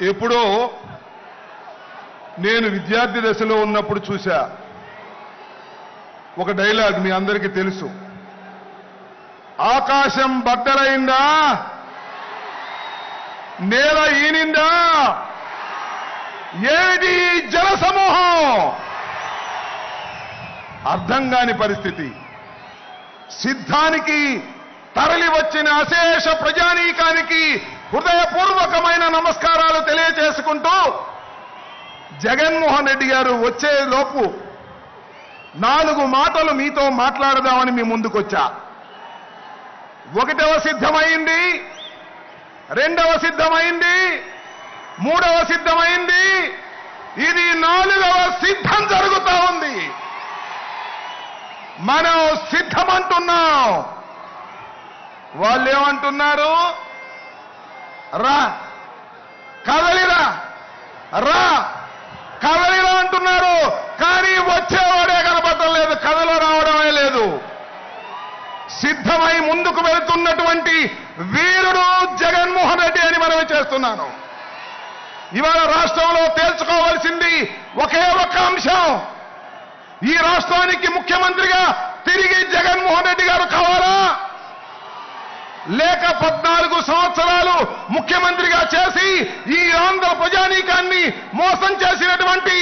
ఎప్పుడో నేను విద్యార్థి దశలో ఉన్నప్పుడు చూశా ఒక డైలాగ్, మీ అందరికీ తెలుసు. ఆకాశం బద్దలైందా, నేల ఈనిందా, ఏది జనసమూహం, అర్థం కాని పరిస్థితి. సిద్ధానికి తరలి వచ్చిన అశేష ప్రజానీకానికి హృదయపూర్వకమైన నమస్కారాలు తెలియజేసుకుంటూ జగన్మోహన్ రెడ్డి గారు వచ్చే లోపు 4 మాటలు మీతో మాట్లాడదామని మీ ముందుకొచ్చా. 1వ సిద్ధమైంది, 2వ సిద్ధమైంది, 3వ సిద్ధమైంది, ఇది 4వ సిద్ధం జరుగుతా ఉంది. మనం సిద్ధమంటున్నాం. వాళ్ళు ఏమంటున్నారు? రా కదలిరా, రా కదలిరా అంటున్నారు. కానీ వచ్చేవాడే కనపడటం లేదు, కథలో రావడమే లేదు. సిద్ధమై ముందుకు వెళుతున్నటువంటి వీరుడు జగన్మోహన్ రెడ్డి అని మనమే చేస్తున్నాను. ఇవాళ రాష్ట్రంలో తేల్చుకోవాల్సింది ఒకే ఒక అంశం. ఈ రాష్ట్రానికి ముఖ్యమంత్రిగా తిరిగి జగన్మోహన్ రెడ్డి గారు కావాలా, లేక 14 సంవత్సరాలు ముఖ్యమంత్రిగా చేసి ఈ ఆంధ్ర ప్రజానీకాన్ని మోసం చేసినటువంటి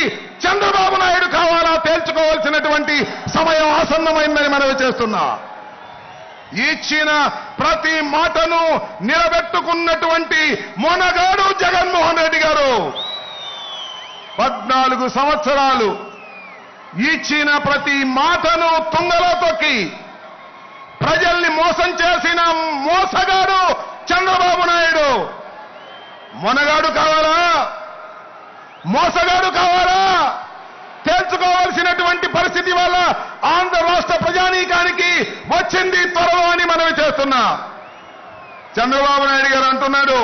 చంద్రబాబు నాయుడు కావాలా తేల్చుకోవాల్సినటువంటి సమయం ఆసన్నమైందని మనవి చేస్తున్నా. ఇచ్చిన ప్రతి మాటను నిలబెట్టుకున్నటువంటి మొనగాడు జగన్మోహన్ రెడ్డి గారు. 14 సంవత్సరాలు ఇచ్చిన ప్రతి మాటను తుంగలో తొక్కి ప్రజల్ని మోసం చేసిన మోసగాడు చంద్రబాబు నాయుడు. మొనగాడు కావాలా, మోసగాడు కావాలా తేల్చుకోవాల్సినటువంటి పరిస్థితి వల్ల ఆంధ్ర రాష్ట్ర ప్రజానీకానికి వచ్చింది త్వరలో అని మనవి చేస్తున్నా. చంద్రబాబు నాయుడు గారు అంటున్నాడు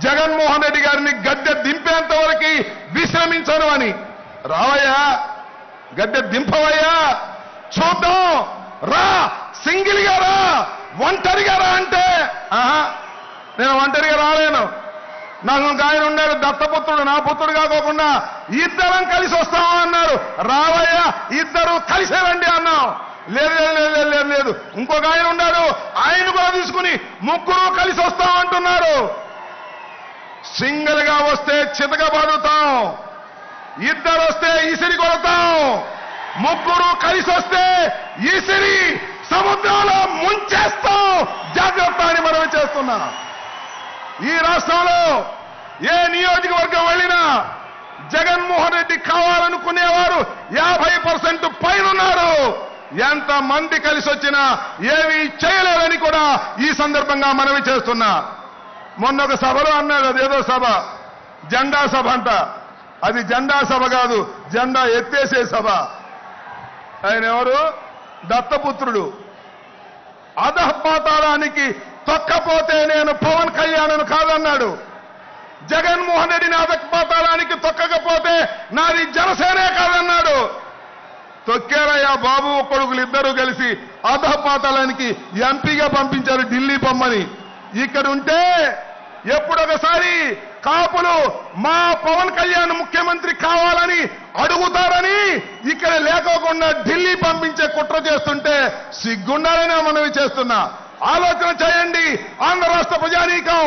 జగన్మోహన్ రెడ్డి గారిని గద్దె దింపేంత వరకు విశ్రమించను అని. రావయ్యా, గద్దె దింపవయ్యా, చూద్దాం, రా, సింగిల్గా రా, ఒంటరిగా రా అంటే నేను ఒంటరిగా రాలేను. నాకు ఒక ఆయన ఉన్నాడు, దత్తపుత్రుడు, నా పుత్రుడు కాకోకుండా ఇద్దరం కలిసి వస్తామా అన్నారు. రావయ్యా, ఇద్దరు కలిసే రండి అన్నాం. లేదు లేదు లేదు లేదు. ఇంకొక ఆయన ఉన్నాడు, ఆయన కూడా తీసుకుని 3 కలిసి వస్తామంటున్నారు. సింగిల్ గా వస్తే చితకబడుతాం, 2 వస్తే ఇసిరి కొడతాం, 3 కలిసి వస్తే ఇసిరి సముద్రంలో ముంచేస్తాం. జాగ్రత్త అని మనం చేస్తున్నా. ఈ రాష్ట్రంలో ఏ నియోజకవర్గం వెళ్ళినా జగన్మోహన్ రెడ్డి కావాలనుకునేవారు 50% పైన ఉన్నారు. ఎంత మంది కలిసి వచ్చినా ఏమీ చేయలేరని కూడా ఈ సందర్భంగా మనవి చేస్తున్నా. మొన్న ఒక సభలో అన్నాడు, అదేదో సభ, జెండా సభ అంట. అది జెండా సభ కాదు, జెండా ఎత్తేసే సభ. ఆయన ఎవరు? దత్తపుత్రుడు. అధపాతాళానికి తొక్కపోతే నేను పవన్ కళ్యాణ్ను కాదన్నాడు. జగన్మోహన్ రెడ్డిని అధపాతాళానికి తొక్కకపోతే నాది జనసేనే కాదన్నాడు. తొక్కారయ్యా బాబు కొడుకులు ఇద్దరూ కలిసి అధపాతాళానికి ఎంపీగా పంపించారు ఢిల్లీ పొమ్మని. ఇక్కడుంటే ఎప్పుడొకసారి కాపులు మా పవన్ కళ్యాణ్ ముఖ్యమంత్రి కావాలని అడుగుతారని ఇక్కడ లేకోకుండా ఢిల్లీ పంపించే కుట్ర చేస్తుంటే సిగ్గుండాలని మనవి చేస్తున్నా. ఆలోచన చేయండి. ఆంధ్ర రాష్ట్ర ప్రజానీకం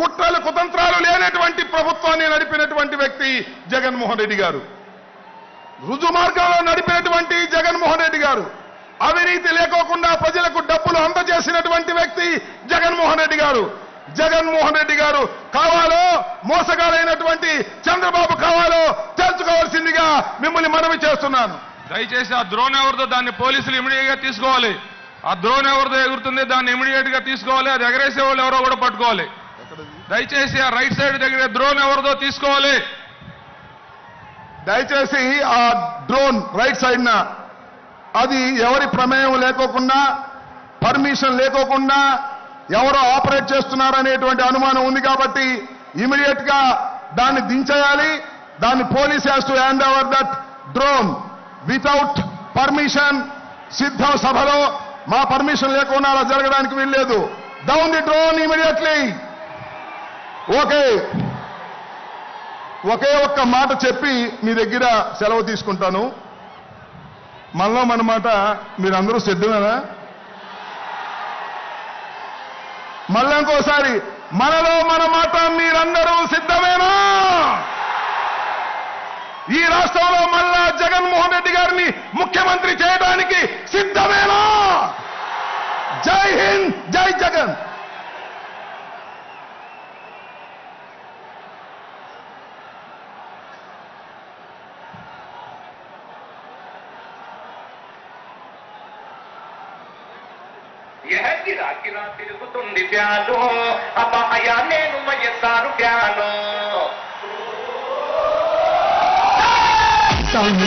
కుట్రలు కుతంత్రాలు లేనటువంటి ప్రభుత్వాన్ని నడిపినటువంటి వ్యక్తి జగన్మోహన్ రెడ్డి గారు. రుజు మార్గంలో నడిపినటువంటి జగన్మోహన్ రెడ్డి గారు. అవినీతి లేకోకుండా ప్రజలకు డబ్బులు అందజేసినటువంటి వ్యక్తి జగన్మోహన్ రెడ్డి గారు. జగన్మోహన్ రెడ్డి గారు కావాలో, మోసగాలైనటువంటి చంద్రబాబు కావాలో తెలుసుకోవాల్సిందిగా మిమ్మల్ని మనవి చేస్తున్నాను. దయచేసి ఆ డ్రోన్ ఎవరిదో దాన్ని పోలీసులు ఇమీడియట్ గా తీసుకోవాలి. ఆ డ్రోన్ ఎవరిదో ఎగురుతుంది దాన్ని ఇమీడియట్ గా తీసుకోవాలి. అది ఎగరేసే వాళ్ళు ఎవరో కూడా పట్టుకోవాలి. దయచేసి ఆ రైట్ సైడ్ దగ్గర డ్రోన్ ఎవరిదో తీసుకోవాలి. దయచేసి ఆ డ్రోన్ రైట్ సైడ్న అది ఎవరి ప్రమేయం లేకోకుండా, పర్మిషన్ లేకోకుండా ఎవరో ఆపరేట్ చేస్తున్నారనేటువంటి అనుమానం ఉంది కాబట్టి ఇమీడియట్ గా దాన్ని దించేయాలి. దాన్ని police has to hand over that drone without permission. సిద్ధం సభలో మా పర్మిషన్ లేకుండా అలా జరగడానికి వీల్లేదు. Down the drone immediately. Okay. ఒకే ఒక్క మాట చెప్పి మీ దగ్గర సెలవు తీసుకుంటాను. మనలో మన మాట మీరందరూ సిద్ధమేనా? మళ్ళీ ఇంకోసారి, మనలో మన మాట మీరందరూ సిద్ధమేనా? ఈ రాష్ట్రంలో మళ్ళా జగన్మోహన్ రెడ్డి గారిని ముఖ్యమంత్రి చేయడానికి సిద్ధమేనా? జై హింద్, జై జగన్. గిరా గిరా తిరుగుతుంది ప్యాను అపాయా నేను మయ్యసారు ప్యాను Sound